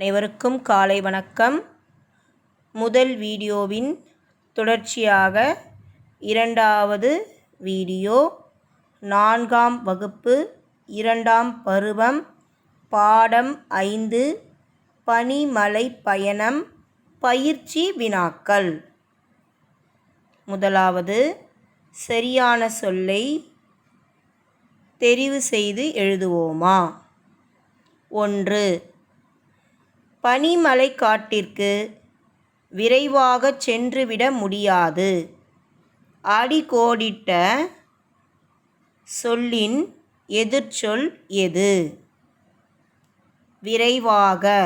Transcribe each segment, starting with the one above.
அனைவருக்கும் காலை வணக்கம். முதல் வீடியோவின் தொடர்ச்சியாக இரண்டாவது வீடியோ 4ஆம் வகுப்பு 2ஆம் பருவம் பாடம் 5 பனிமலை பயணம் பயிற்சி வினாக்கள். முதலாவது, சரியான சொல்லை தெரிவு செய்து எழுதுவோமா? 1. பனிமலை காட்டிற்கு விரைவாக சென்றுவிட முடியாது. அடிக்கோடிட்ட சொல்லின் எதிர்ச்சொல் எது? விரைவாக,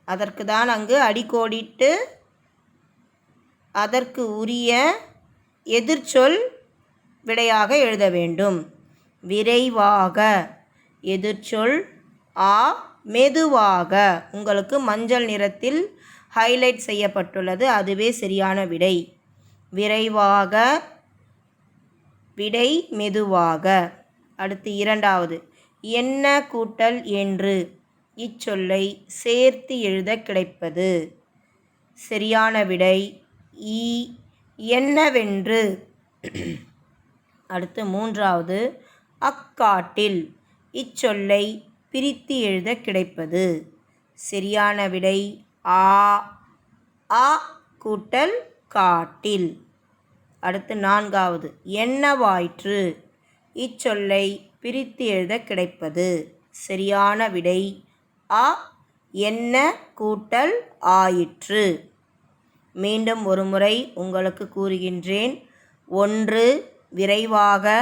அதற்கு தான் அங்கு அடிக்கோடிட்டு அதற்கு உரிய எதிர்ச்சொல் விடையாக எழுத வேண்டும். விரைவாக எதிர்ச்சொல் ஆ. மெதுவாக, உங்களுக்கு மஞ்சள் நிறத்தில் ஹைலைட் செய்யப்பட்டுள்ளது, அதுவே சரியான விடை. விரைவாக, விடை மெதுவாக. அடுத்து இரண்டாவது, என்ன கூட்டல் என்று இச்சொல்லை சேர்த்து எழுத கிடைப்பது? சரியான விடை ஈ. என்னவென்று. அடுத்து மூன்றாவது, அக்காட்டில் இச்சொல்லை பிரித்து எழுத கிடைப்பது? சரியான விடை ஆ. அ கூட்டல் காட்டில். அடுத்து நான்காவது, என்னவாயிற்று இச்சொல்லை பிரித்து எழுத கிடைப்பது? சரியான விடை அ. என்ன கூட்டல் ஆயிற்று. மீண்டும் ஒரு முறை உங்களுக்கு கூறுகின்றேன். 1. விரைவாக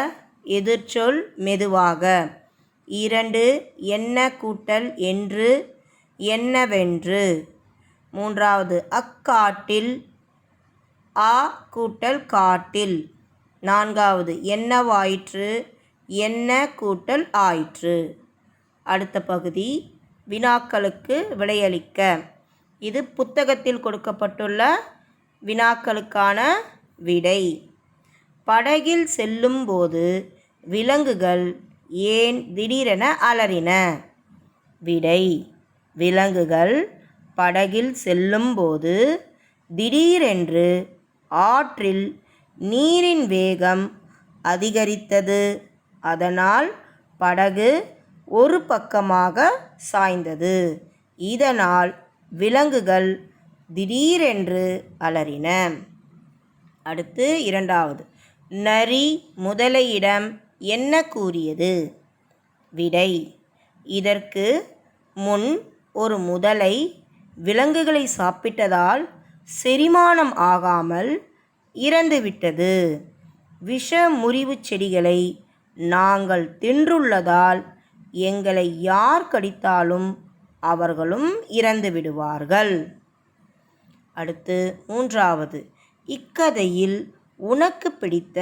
எதிர்ச்சொல் மெதுவாக. 2. என்ன கூட்டல் என்று என்னவென்று. 3. அக்காட்டில் ஆ கூட்டல் காட்டில். 4. என்னவாயிற்று என்ன கூட்டல் ஆயிற்று. அடுத்த பகுதி, வினாக்களுக்கு விடையளிக்க. இது புத்தகத்தில் கொடுக்கப்பட்டுள்ள வினாக்களுக்கான விடை. படகில் செல்லும்போது விலங்குகள் ஏன் திடீரென அலறின? விடை, விலங்குகள் படகில் செல்லும்போது திடீரென்று ஆற்றில் நீரின் வேகம் அதிகரித்தது. அதனால் படகு ஒரு பக்கமாக சாய்ந்தது. இதனால் விலங்குகள் திடீரென்று அலறின. அடுத்து இரண்டாவது, நரி முதலையிடம் என்ன கூறியது? விடை, இதற்கு முன் ஒரு முதலை விலங்குகளை சாப்பிட்டதால் செரிமானம் ஆகாமல் இறந்துவிட்டது. விஷ முறிவு செடிகளை நாங்கள் தின்றுள்ளதால் எங்களை யார் கடித்தாலும் அவர்களும் இறந்து விடுவார்கள். அடுத்து மூன்றாவது, இக்கதையில் உனக்கு பிடித்த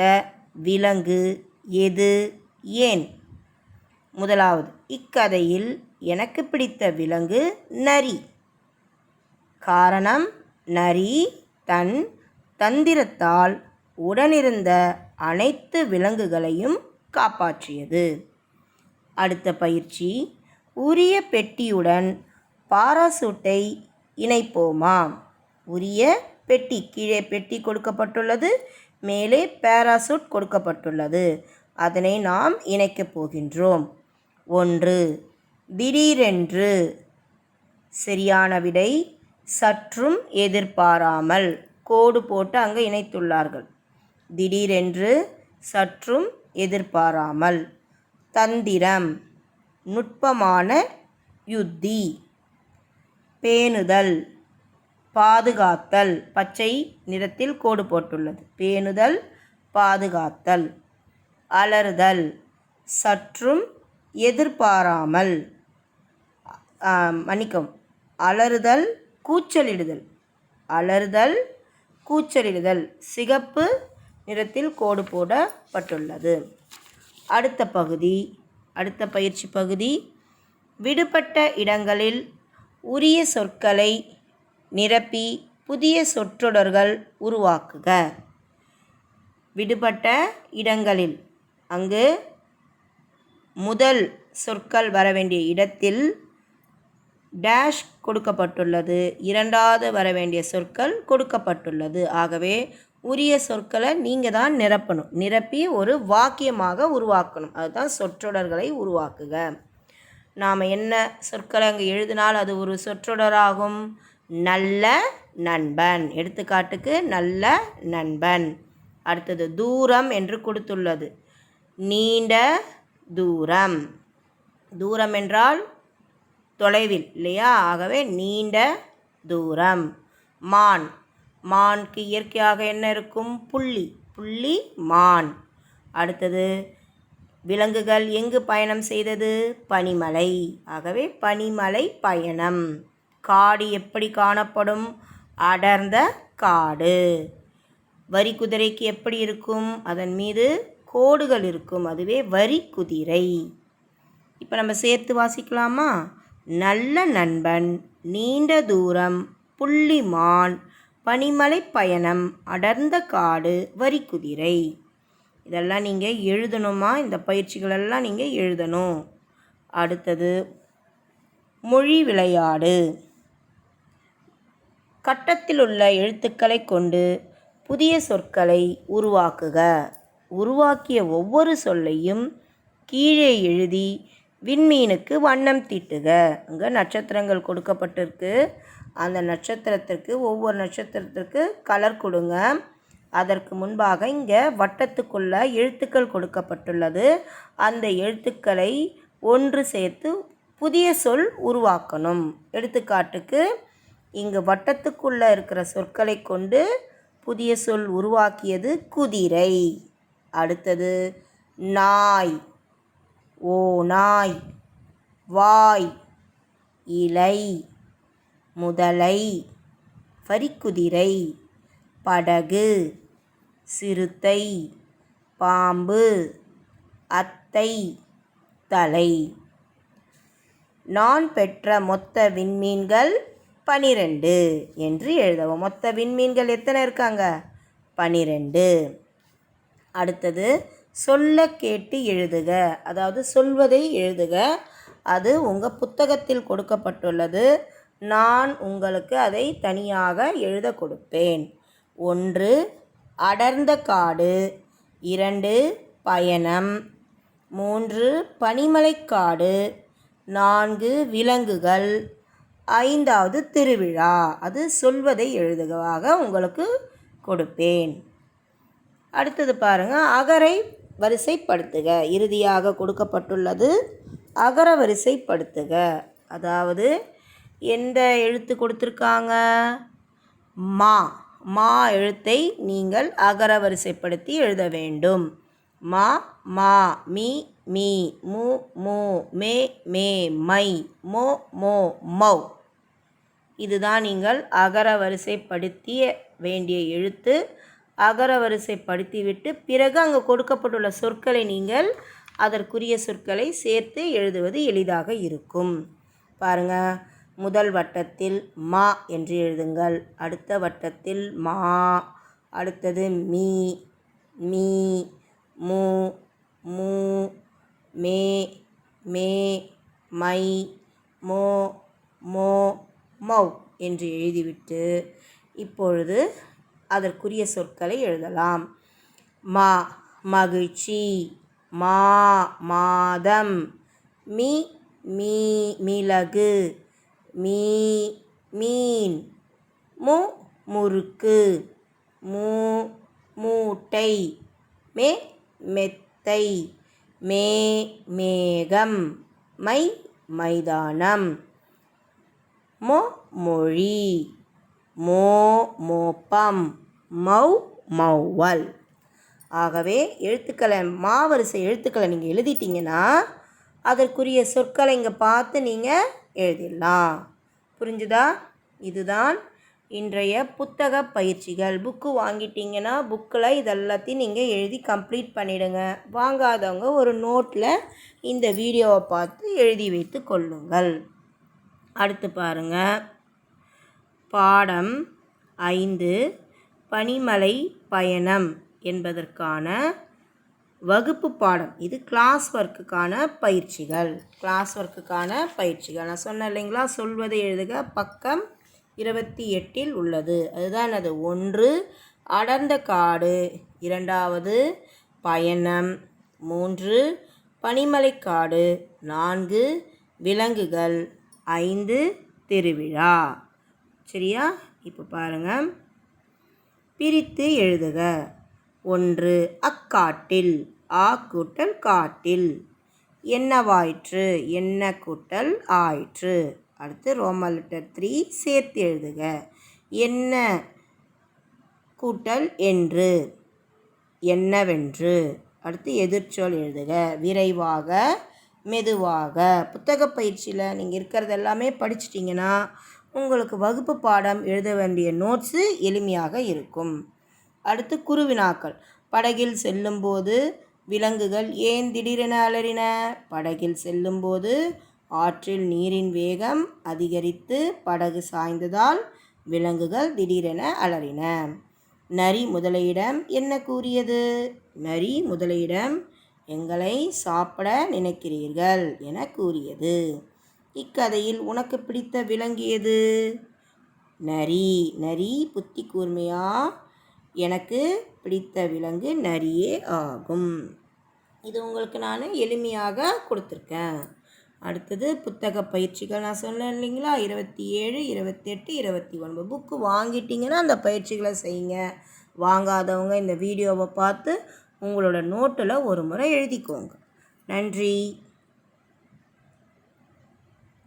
விலங்கு எது, ஏன்? முதலாவது, இக்கதையில் எனக்கு பிடித்த விலங்கு நரி. காரணம், நரி தன் தந்திரத்தால் உடனிருந்த அனைத்து விலங்குகளையும் காப்பாற்றியது. அடுத்த பயிற்சி, உரிய பெட்டியுடன் பாராசூட்டை இணைப்போமா? உரிய பெட்டி, கீழே பெட்டி கொடுக்கப்பட்டுள்ளது, மேலே பாராசூட் கொடுக்கப்பட்டுள்ளது. அதனை நாம் இணைக்கப் போகின்றோம். 1. திடீரென்று. சரியான விடை சற்றும் எதிர்பாராமல். கோடு போட்டு அங்கு இணைத்துள்ளார்கள். திடீரென்று, சற்றும் எதிர்பாராமல். தந்திரம், நுட்பமான யுத்தி. பேணுதல், பாதுகாத்தல். பச்சை நிறத்தில் கோடு போட்டுள்ளது. பேணுதல், பாதுகாத்தல். அலறுதல், சற்றும் எதிர்பாராமல். மன்னிக்கவும், அலறுதல், கூச்சலிடுதல். அலறுதல், கூச்சலிடுதல். சிகப்பு நிறத்தில் கோடு போடப்பட்டுள்ளது. அடுத்த பகுதி, அடுத்த பயிற்சி பகுதி, விடுபட்ட இடங்களில் உரிய சொற்களை நிரப்பி புதிய சொற்றொடர்கள் உருவாக்குக. விடுபட்ட இடங்களில், அங்கு முதல் சொற்கள் வர வேண்டிய இடத்தில் டேஷ் கொடுக்கப்பட்டுள்ளது, இரண்டாவது வர வேண்டிய சொற்கள் கொடுக்கப்பட்டுள்ளது. ஆகவே உரிய சொற்களை நீங்கள் தான் நிரப்பணும். நிரப்பி ஒரு வாக்கியமாக உருவாக்கணும். அதுதான் சொற்றொடர்களை உருவாக்குக. நாம் என்ன சொற்களை அங்கே எழுதினால் அது ஒரு சொற்றொடராகும்? நல்ல நண்பன். எடுத்துக்காட்டுக்கு நல்ல நண்பன். அடுத்தது தூரம் என்று கொடுத்துள்ளது. நீண்ட தூரம். தூரம் என்றால் தொலைவில் இல்லையா? ஆகவே நீண்ட தூரம். மான். மானுக்கு இயற்கையாக என்ன இருக்கும்? புள்ளி. புள்ளி மான். அடுத்தது விலங்குகள் எங்கு பயணம் செய்தது? பனிமலை. ஆகவே பனிமலை பயணம். காடு எப்படி காணப்படும்? அடர்ந்த காடு. வரி குதிரைக்கு எப்படி இருக்கும்? அதன் மீது கோடுகள் இருக்கும். அதுவே வரி குதிரை. இப்போ நம்ம சேர்த்து வாசிக்கலாமா? நல்ல நண்பன், நீண்ட தூரம், புள்ளிமான், பனிமலை பயணம், அடர்ந்த காடு, வரி குதிரை. இதெல்லாம் நீங்கள் எழுதணுமா? இந்த பயிற்சிகளெல்லாம் நீங்கள் எழுதணும். அடுத்தது மொழி விளையாடு. கட்டத்தில் உள்ள எழுத்துக்களை கொண்டு புதிய சொற்களை உருவாக்குக. உருவாக்கிய ஒவ்வொரு சொல்லையும் கீழே எழுதி விண்மீனுக்கு வண்ணம் தீட்டுக. அங்கே நட்சத்திரங்கள் கொடுக்கப்பட்டிருக்கு. அந்த நட்சத்திரத்திற்கு ஒவ்வொரு நட்சத்திரத்திற்கு கலர் கொடுங்க. அதற்கு முன்பாக இங்கே வட்டத்துக்குள்ள எழுத்துக்கள் கொடுக்கப்பட்டுள்ளது. அந்த எழுத்துக்களை ஒன்று சேர்த்து புதிய சொல் உருவாக்கணும். எடுத்துக்காட்டுக்கு இங்கு வட்டத்துக்குள்ளே இருக்கிற சொற்களை கொண்டு புதிய சொல் உருவாக்கியது குதிரை. அடுத்தது நாய். ஓநாய். வாய். இலை. முதலை. வரிக்குதிரை. படகு. சிறுத்தை. பாம்பு. அத்தை. தலை. நான் பெற்ற மொத்த விண்மீன்கள் 12 என்று எழுதவும். மொத்த விண்மீன்கள் எத்தனை இருக்காங்க? 12. அடுத்தது சொல்ல கேட்டு எழுதுக. அதாவது சொல்வதை எழுதுக. அது உங்கள் புத்தகத்தில் கொடுக்கப்பட்டுள்ளது. நான் உங்களுக்கு அதை தனியாக எழுத கொடுப்பேன். 1 அடர்ந்த காடு, 2 பயணம், 3 பனிமலைக்காடு, 4 விலங்குகள், 5வது திருவிழா. அது சொல்வதை எழுதுகவாக உங்களுக்கு கொடுப்பேன். அடுத்தது பாருங்கள், அகரை வரிசைப்படுத்துக. இறுதியாக கொடுக்கப்பட்டுள்ளது அகர வரிசைப்படுத்துக. அதாவது எந்த எழுத்து கொடுத்துருக்காங்க? மா. மா எழுத்தை நீங்கள் அகர வரிசைப்படுத்தி எழுத வேண்டும். மா மா, me me, M M, May May, my, மோ மோ, மௌ. இதுதான் நீங்கள் அகர வரிசைப்படுத்திய வேண்டிய எழுத்து. அகர வரிசைப்படுத்திவிட்டு பிறகு அங்கே கொடுக்கப்பட்டுள்ள சொற்களை நீங்கள் அதற்குரிய சொற்களை சேர்த்து எழுதுவது எளிதாக இருக்கும். பாருங்கள், முதல் வட்டத்தில் மா என்று எழுதுங்கள். அடுத்த வட்டத்தில் மா. அடுத்தது மீ, மீ, மு, மூ, மே, மே, மை, மோ, மோ, மௌ என்று எழுதிவிட்டு இப்பொழுது அதற்குரிய சொற்களை எழுதலாம். மா மகிழ்ச்சி, மா மாதம், மீ மீ மிளகு, மீ மீன், மு முறுக்கு, மூ மூட்டை, மே மெத்தை, மே மேகம், மை மைதானம், மொ மொழி, மோ மோப்பம், மௌ மௌவல். ஆகவே எழுத்துக்களை மாவரிசை எழுத்துக்களை நீங்கள் எழுதிட்டிங்கன்னா அதற்குரிய சொற்களை இங்கே பார்த்து நீங்கள் எழுதிடலாம். புரிஞ்சுதா? இதுதான் இன்றைய புத்தக பயிற்சிகள். புக்கு வாங்கிட்டிங்கன்னா புக்கில் இதெல்லாத்தையும் நீங்கள் எழுதி கம்ப்ளீட் பண்ணிவிடுங்க. வாங்காதவங்க ஒரு நோட்டில் இந்த வீடியோவை பார்த்து எழுதி வைத்து கொள்ளுங்கள். அடுத்து பாருங்கள், பாடம் 5 பனிமலை பயணம் என்பதற்கான வகுப்பு பாடம் இது கிளாஸ் ஒர்க்குக்கான பயிற்சிகள். நான் சொன்னேன் இல்லைங்களா, சொல்வதை எழுதுக பக்கம் 28 உள்ளது. அதுதான் அது. 1 அடர்ந்த காடு, 2வது பயணம், 3 பனிமலைக்காடு, 4 விலங்குகள், 5 திருவிழா. சரியா? இப்போ பாருங்கள், பிரித்து எழுதுக. 1 அக்காட்டில், ஆ கூட்டல் காட்டில். என்னவாயிற்று, என்ன கூட்டல் ஆயிற்று. அடுத்து ரோமன் லெட்டர் 3 சேர்த்து எழுதுக. என்ன கூட்டல் என்று, என்னவென்று. அடுத்து எதிர்ச்சொல் எழுதுக. விரைவாக, மெதுவாக. புத்தக பயிற்சியில் நீங்கள் இருக்கிறது எல்லாமே படிச்சிட்டிங்கன்னா உங்களுக்கு வகுப்பு பாடம் எழுத வேண்டிய நோட்ஸு எளிமையாக இருக்கும். அடுத்து குருவினாக்கள். படகில் செல்லும்போது விலங்குகள் ஏன் திடீரென அலறின? படகில் செல்லும்போது ஆற்றில் நீரின் வேகம் அதிகரித்து படகு சாய்ந்ததால் விலங்குகள் திடீரென அலறின. நரி முதலையிடம் என்ன கூறியது? நரி முதலையிடம் எங்களை சாப்பிட நினைக்கிறீர்கள் என கூறியது. இக்கதையில் உனக்கு பிடித்த விலங்கு எது? நரி. நரி புத்தி கூர்மையா? எனக்கு பிடித்த விலங்கு நரியே ஆகும். இது உங்களுக்கு நான் எளிமையாக கொடுத்துருக்கேன். அடுத்தது புத்தக பயிற்சிகள். நான் சொன்னேன் இல்லைங்களா, 27, 28, 29 புக்கு வாங்கிட்டிங்கன்னா அந்த பயிற்சிகளை செய்யுங்க. வாங்காதவங்க இந்த வீடியோவை பார்த்து உங்களோட நோட்டில் ஒரு முறை எழுதிக்கோங்க. நன்றி.